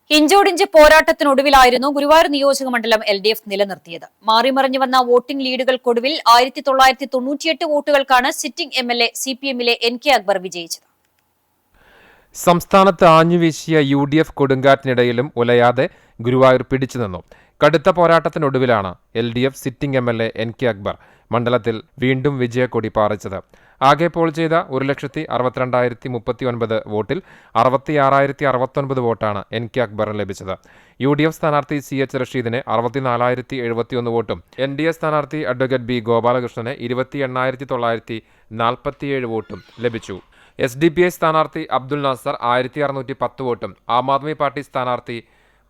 ഇഞ്ചോടിഞ്ച് പോരാട്ടത്തിനൊടുവിലായിരുന്നു ഗുരുവായൂർ നിയോജക മണ്ഡലം LDF നിലനിർത്തിയത്. മാറിമറിഞ്ഞു വന്ന വോട്ടിംഗ് ലീഡുകൾക്കൊടുവിൽ 1998 വോട്ടുകൾക്കാണ് സിറ്റിംഗ് MLA CPMലെ NK അക്ബർ വിജയിച്ചത്. സംസ്ഥാനത്ത് ആഞ്ഞുവീശിയ UDF കൊടുങ്കാറ്റിനിടയിലും ഉലയാതെ ഗുരുവായൂർ പിടിച്ചു നിന്നു. കടുത്ത പോരാട്ടത്തിനൊടുവിലാണ് LDF sitting MLA NK Akbar മണ്ഡലത്തിൽ വീണ്ടും വിജയക്കൊടി പാറിച്ചത്. ആകെ പോൾ ചെയ്ത 1,62,039 വോട്ടിൽ 66,069 വോട്ടാണ് NK അക്ബറിന് ലഭിച്ചത്. UDF സ്ഥാനാർത്ഥി CH റഷീദിന് 64,071 വോട്ടും NDA സ്ഥാനാർത്ഥി അഡ്വക്കേറ്റ് B ഗോപാലകൃഷ്ണന് 28,947 വോട്ടും ലഭിച്ചു. SDPI സ്ഥാനാർത്ഥി അബ്ദുൽ നാസർ 1,610 വോട്ടും ആം ആദ്മി പാർട്ടി സ്ഥാനാർത്ഥി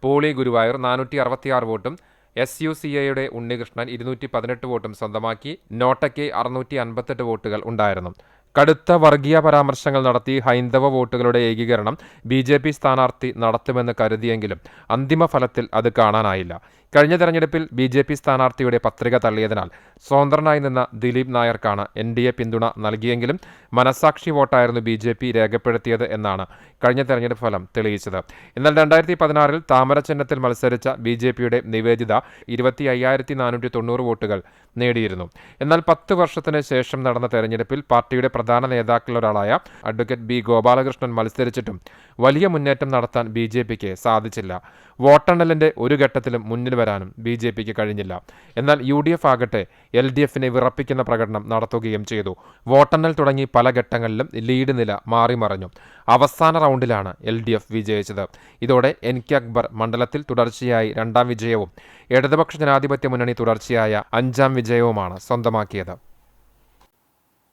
പോളി ഗുരുവായൂർ 466 വോട്ടും SUCAയുടെ ഉണ്ണികൃഷ്ണൻ 218 വോട്ടും സ്വന്തമാക്കി. നോട്ടയ്ക്ക് 658 വോട്ടുകൾ ഉണ്ടായിരുന്നു. കടുത്ത വർഗീയ പരാമർശങ്ങൾ നടത്തി ഹൈന്ദവ വോട്ടുകളുടെ ഏകീകരണം BJP സ്ഥാനാർത്ഥി നടത്തുമെന്ന് കരുതിയെങ്കിലും അന്തിമ ഫലത്തിൽ അത് കാണാനായില്ല. കഴിഞ്ഞ തെരഞ്ഞെടുപ്പിൽ BJP സ്ഥാനാർത്ഥിയുടെ പത്രിക തള്ളിയതിനാൽ സ്വതന്ത്രനായി നിന്ന ദിലീപ് നായർക്കാണ് NDA പിന്തുണ നൽകിയെങ്കിലും മനസാക്ഷി വോട്ടായിരുന്നു BJP രേഖപ്പെടുത്തിയത് എന്നാണ് കഴിഞ്ഞ തെരഞ്ഞെടുപ്പ് ഫലം തെളിയിച്ചത്. എന്നാൽ 2016 താമര ചിഹ്നത്തിൽ മത്സരിച്ച BJPയുടെ നിവേദിത 25,490 വോട്ടുകൾ നേടിയിരുന്നു. എന്നാൽ 10 വർഷത്തിന് ശേഷം നടന്ന തെരഞ്ഞെടുപ്പിൽ പാർട്ടിയുടെ പ്രധാന നേതാക്കളിലൊരാളായ അഡ്വക്കേറ്റ് B ഗോപാലകൃഷ്ണൻ മത്സരിച്ചിട്ടും വലിയ മുന്നേറ്റം നടത്താൻ BJPക്ക് സാധിച്ചില്ല. വോട്ടെണ്ണലിന്റെ ഒരു ഘട്ടത്തിലും മുന്നിൽ വരാനും BJPക്ക് കഴിഞ്ഞില്ല. എന്നാൽ UDF ആകട്ടെ LDFനെ വിറപ്പിക്കുന്ന പ്രകടനം നടത്തുകയും ചെയ്തു. വോട്ടെണ്ണൽ തുടങ്ങി പല ഘട്ടങ്ങളിലും ലീഡ് നില മാറിമറിഞ്ഞു. അവസാന റൗണ്ടിലാണ് LDF വിജയിച്ചത്. ഇതോടെ NK അക്ബർ മണ്ഡലത്തിൽ തുടർച്ചയായി 2ാം വിജയവും ഇടതുപക്ഷ ജനാധിപത്യ മുന്നണി തുടർച്ചയായ 5ാം വിജയവുമാണ് സ്വന്തമാക്കിയത്.